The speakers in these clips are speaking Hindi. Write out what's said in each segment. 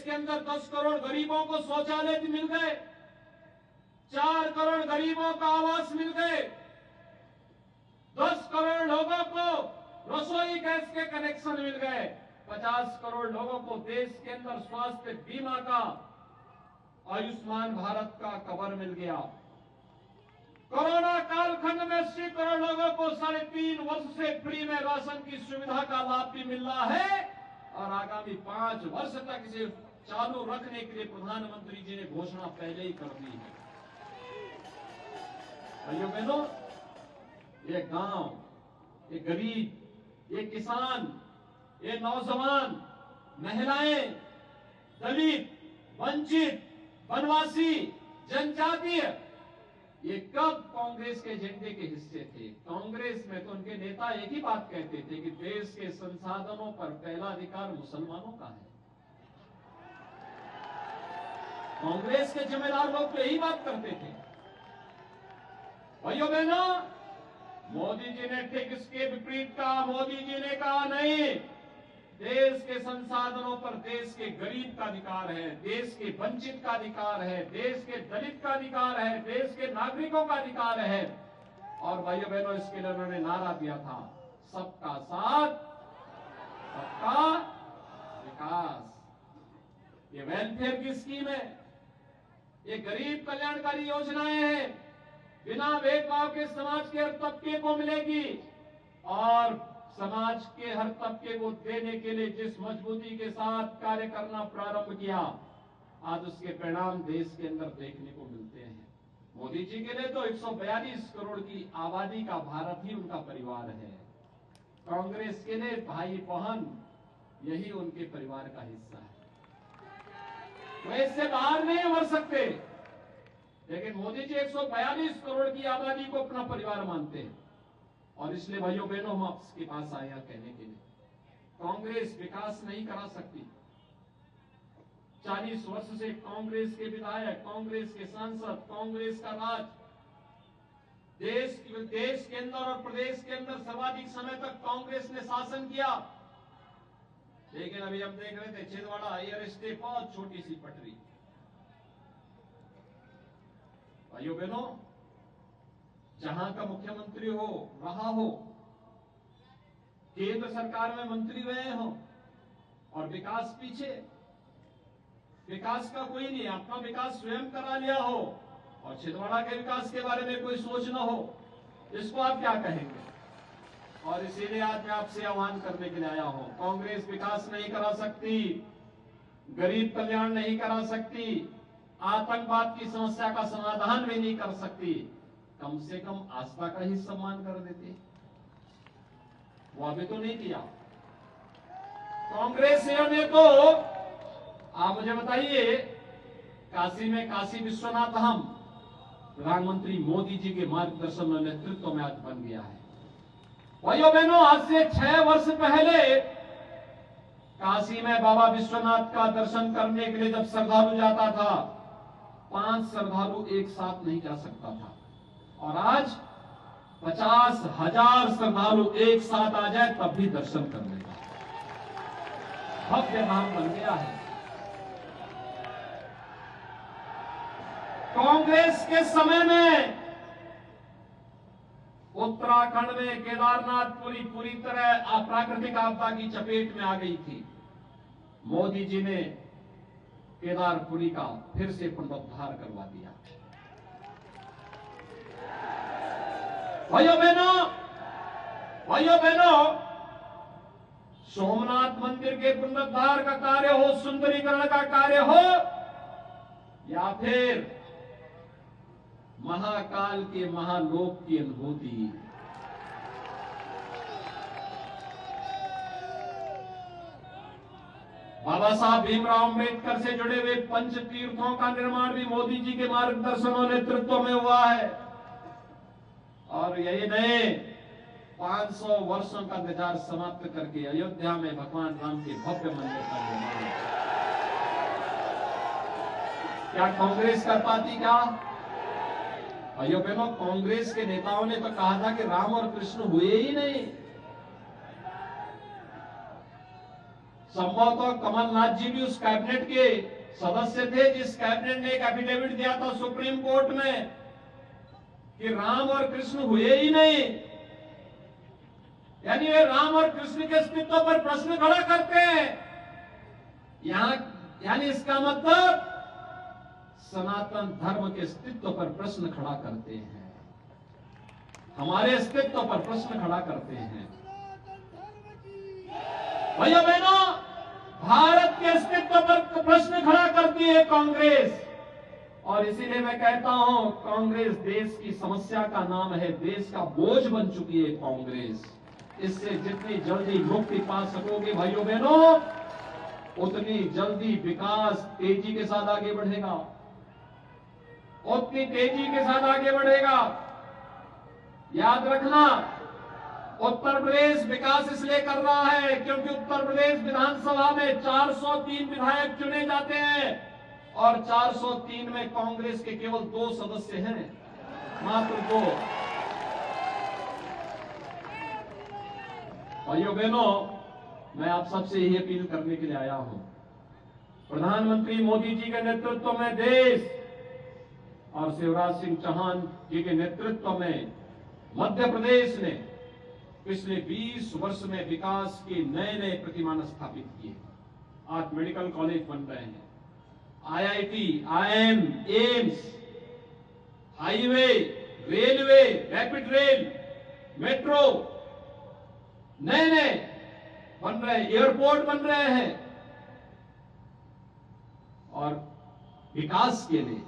के अंदर 10 करोड़ गरीबों को शौचालय मिल गए, 4 करोड़ गरीबों को आवास मिल गए, 10 करोड़ लोगों को रसोई गैस के कनेक्शन मिल गए, 50 करोड़ लोगों को देश के अंदर स्वास्थ्य बीमा का, आयुष्मान भारत का कवर मिल गया। कोरोना कालखंड में 80 करोड़ लोगों को 3.5 वर्ष से फ्री में राशन की सुविधा का लाभ भी मिल रहा है और आगामी 5 वर्ष तक इसे चालू रखने के लिए प्रधानमंत्री जी ने घोषणा पहले ही कर दी है। भाइयों बहनों, ये गांव, ये गरीब, ये किसान, ये नौजवान, महिलाएं, दलित, वंचित, वनवासी, जनजातीय, ये कब कांग्रेस के एजेंडे के हिस्से थे? कांग्रेस में तो उनके नेता एक ही बात कहते थे कि देश के संसाधनों पर पहला अधिकार मुसलमानों का है। कांग्रेस के जिम्मेदार लोग तो यही बात करते थे। भाइयों बहनों, मोदी जी ने ठीक इसके विपरीत कहा। मोदी जी ने कहा नहीं, देश के संसाधनों पर देश के गरीब का अधिकार है, देश के वंचित का अधिकार है, देश के दलित का अधिकार है, देश के नागरिकों का अधिकार है। और भाइयों बहनों, इसके लिए उन्होंने नारा दिया था, सबका साथ, सबका विकास। ये वेलफेयर की स्कीम है, ये गरीब कल्याणकारी योजनाएं हैं, बिना भेदभाव के समाज के हर तबके को मिलेगी और समाज के हर तबके को देने के लिए जिस मजबूती के साथ कार्य करना प्रारंभ किया, आज उसके परिणाम देश के अंदर देखने को मिलते हैं। मोदी जी के लिए तो 142 करोड़ की आबादी का भारत ही उनका परिवार है। कांग्रेस के लिए भाई बहन यही उनके परिवार का हिस्सा है। वो इससे बाहर नहीं उभर सकते, लेकिन मोदी जी 142 करोड़ की आबादी को अपना परिवार मानते हैं। और इसलिए भाइयों बहनों, हम आपके पास आए हैं कहने के लिए, कांग्रेस विकास नहीं करा सकती। 40 वर्ष से कांग्रेस के विधायक, कांग्रेस के सांसद, कांग्रेस का राज देश के अंदर और प्रदेश के अंदर सर्वाधिक समय तक कांग्रेस ने शासन किया। लेकिन अभी हम देख रहे थे छिंदवाड़ा एयरस्ट्रिप, बहुत छोटी सी पटरी। भाइयों बहनों, जहां का मुख्यमंत्री हो रहा हो, केंद्र सरकार में मंत्री रहे हो और विकास पीछे, विकास का कोई नहीं, अपना विकास स्वयं करा लिया हो और छिंदवाड़ा के विकास के बारे में कोई सोच न हो, इसको आप क्या कहेंगे? और इसीलिए आज मैं आपसे आह्वान करने के लिए आया हूं। कांग्रेस विकास नहीं करा सकती, गरीब कल्याण नहीं करा सकती, आतंकवाद की समस्या का समाधान भी नहीं कर सकती, कम से कम आस्था का ही सम्मान कर देते। वो अभी तो नहीं किया। कांग्रेस ने तो, आप मुझे बताइए, काशी में काशी विश्वनाथ धाम प्रधानमंत्री मोदी जी के मार्गदर्शन और नेतृत्व में आज बन गया है। भाइयों बहनों, आज से 6 वर्ष पहले काशी में बाबा विश्वनाथ का दर्शन करने के लिए जब श्रद्धालु जाता था, 5 श्रद्धालु एक साथ नहीं जा सकता था, और आज 50,000 श्रद्धालु एक साथ आ जाए तब भी दर्शन कर लेगा। भव्य धाम बन गया है। कांग्रेस के समय में उत्तराखंड में केदारनाथ पूरी तरह अप्राकृतिक आपदा की चपेट में आ गई थी। मोदी जी ने केदारपुरी का फिर से पुनरुद्धार करवा दिया। भाइयों बहनों, सोमनाथ मंदिर के पुनरुद्धार का कार्य हो, सुंदरीकरण का कार्य हो, या फिर महाकाल के महालोक की अनुभूति, बाबा साहब भीमराव अंबेडकर से जुड़े हुए पंच तीर्थों का निर्माण भी मोदी जी के मार्गदर्शन और नेतृत्व में हुआ है। और यही नहीं, 500 वर्षों का इंतजार समाप्त करके अयोध्या में भगवान राम के भव्य मंदिर का निर्माण। क्या कांग्रेस कर पाती? क्या भाइयों बहनों, कांग्रेस के नेताओं ने तो कहा था कि राम और कृष्ण हुए ही नहीं। संभवतः कमलनाथ जी भी उस कैबिनेट के सदस्य थे जिस कैबिनेट ने एक एफिडेविट दिया था सुप्रीम कोर्ट में कि राम और कृष्ण हुए ही नहीं। यानी वे राम और कृष्ण के अस्तित्व पर प्रश्न खड़ा करते हैं। यहां यानी इसका मतलब सनातन धर्म के अस्तित्व पर प्रश्न खड़ा करते हैं, हमारे अस्तित्व पर प्रश्न खड़ा करते हैं। भाइयों बहनों, भारत के अस्तित्व पर प्रश्न खड़ा करती है कांग्रेस, और इसीलिए मैं कहता हूं कांग्रेस देश की समस्या का नाम है, देश का बोझ बन चुकी है कांग्रेस। इससे जितनी जल्दी मुक्ति पा सकोगे भाइयों बहनों, उतनी जल्दी विकास तेजी के साथ आगे बढ़ेगा, उतनी तेजी के साथ आगे बढ़ेगा। याद रखना, उत्तर प्रदेश विकास इसलिए कर रहा है क्योंकि उत्तर प्रदेश विधानसभा में 403 विधायक चुने जाते हैं और 403 में कांग्रेस के केवल 2 सदस्य हैं, मात्र 2। भाइयों बहनों, मैं आप सबसे यही अपील करने के लिए आया हूं, प्रधानमंत्री मोदी जी के नेतृत्व में देश और शिवराज सिंह चौहान जी के नेतृत्व में मध्य प्रदेश ने पिछले 20 वर्ष में विकास के नए नए प्रतिमान स्थापित किए। आज मेडिकल कॉलेज बन रहे हैं, IIT, IIM, AIIMS, highway, railway, rapid rail, metro नए नए बन रहे हैं, एयरपोर्ट बन रहे हैं। और विकास के लिए,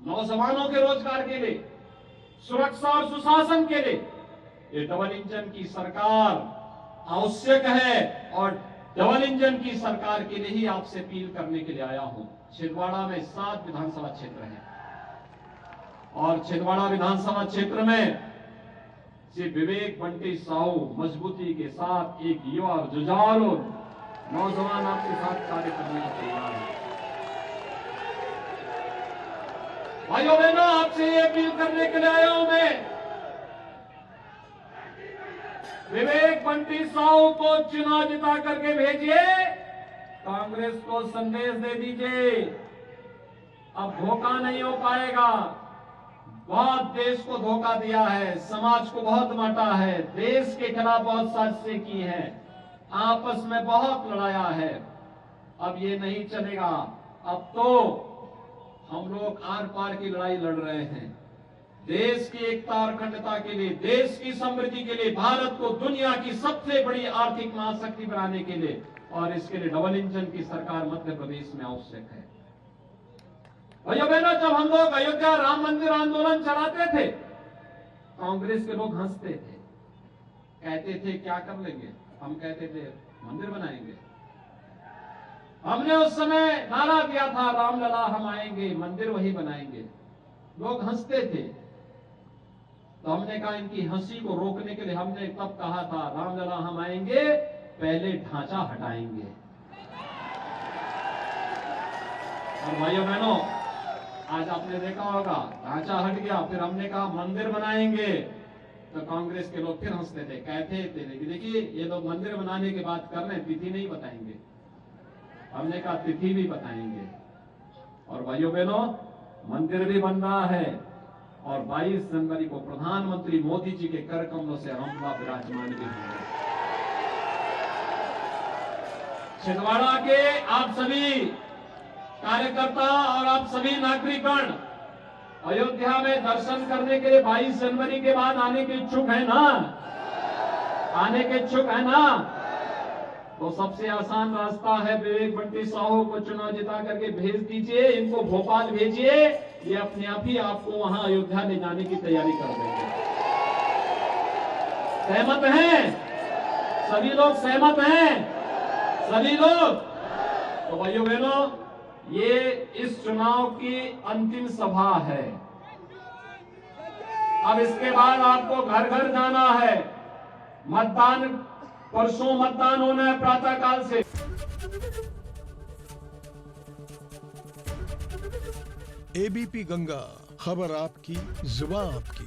नौजवानों के रोजगार के लिए, सुरक्षा और सुशासन के लिए ये डबल इंजन की सरकार आवश्यक है, और डबल इंजन की सरकार के लिए ही आपसे अपील करने के लिए आया हूं। छिंदवाड़ा में 7 विधानसभा क्षेत्र हैं और छिंदवाड़ा विधानसभा क्षेत्र में श्री विवेक बंटी साहू मजबूती के साथ एक युवा और जुझारू नौजवान आपके साथ कार्य करने को तैयार है। भाइयों बहनों, आपसे ये अपील करने के लिए आया हूं मैं, विवेक बंटी साहू को चुनाव जिता करके भेजिए, कांग्रेस को संदेश दे दीजिए अब धोखा नहीं हो पाएगा। बहुत देश को धोखा दिया है, समाज को बहुत बांटा है, देश के खिलाफ बहुत साजिशें की हैं, आपस में बहुत लड़ाया है। अब ये नहीं चलेगा। अब तो हम लोग आर पार की लड़ाई लड़ रहे हैं, देश की एकता और अखंडता के लिए, देश की समृद्धि के लिए, भारत को दुनिया की सबसे बड़ी आर्थिक महाशक्ति बनाने के लिए, और इसके लिए डबल इंजन की सरकार मध्य प्रदेश में आवश्यक है। भाइयों बहनों, जब हम लोग अयोध्या राम मंदिर आंदोलन चलाते थे, कांग्रेस के लोग हंसते थे, कहते थे क्या कर लेंगे, हम कहते थे मंदिर बनाएंगे। हमने उस समय नारा दिया था रामलला हम आएंगे, मंदिर वही बनाएंगे। लोग हंसते थे, तो हमने कहा इनकी हंसी को रोकने के लिए हमने तब कहा था रामलला हम आएंगे, पहले ढांचा हटाएंगे। और भाइयों बहनों, आज आपने देखा होगा ढांचा हट गया, फिर हमने कहा मंदिर बनाएंगे, तो कांग्रेस के लोग फिर हंसते थे, कहते थे कि देखिए ये लोग मंदिर बनाने की बात कर रहे हैं, तिथि नहीं बताएंगे। हमने कहा तिथि भी बताएंगे। और भाइयों बहनों, मंदिर भी बन रहा है और 22 जनवरी को प्रधानमंत्री मोदी जी के कर कमलों से रामलला विराजमान भी होंगे। छिंदवाड़ा के आप सभी कार्यकर्ता और आप सभी नागरिकगण अयोध्या में दर्शन करने के लिए 22 जनवरी के बाद आने के इच्छुक है ना? आने के इच्छुक है ना? तो सबसे आसान रास्ता है, विवेक बंटी साहू को चुनाव जिता करके भेज दीजिए, इनको भोपाल भेजिए, ये अपने आप ही आपको वहां अयोध्या ले जाने की तैयारी कर देंगे। सहमत हैं? सभी लोग सहमत हैं? सभी लोग? तो भाइयों बहनों, ये इस चुनाव की अंतिम सभा है। अब इसके बाद आपको घर घर जाना है, मतदान परसों मतदान होना है प्रातःकाल से। एबीपी गंगा, खबर आपकी, जुबान आपकी।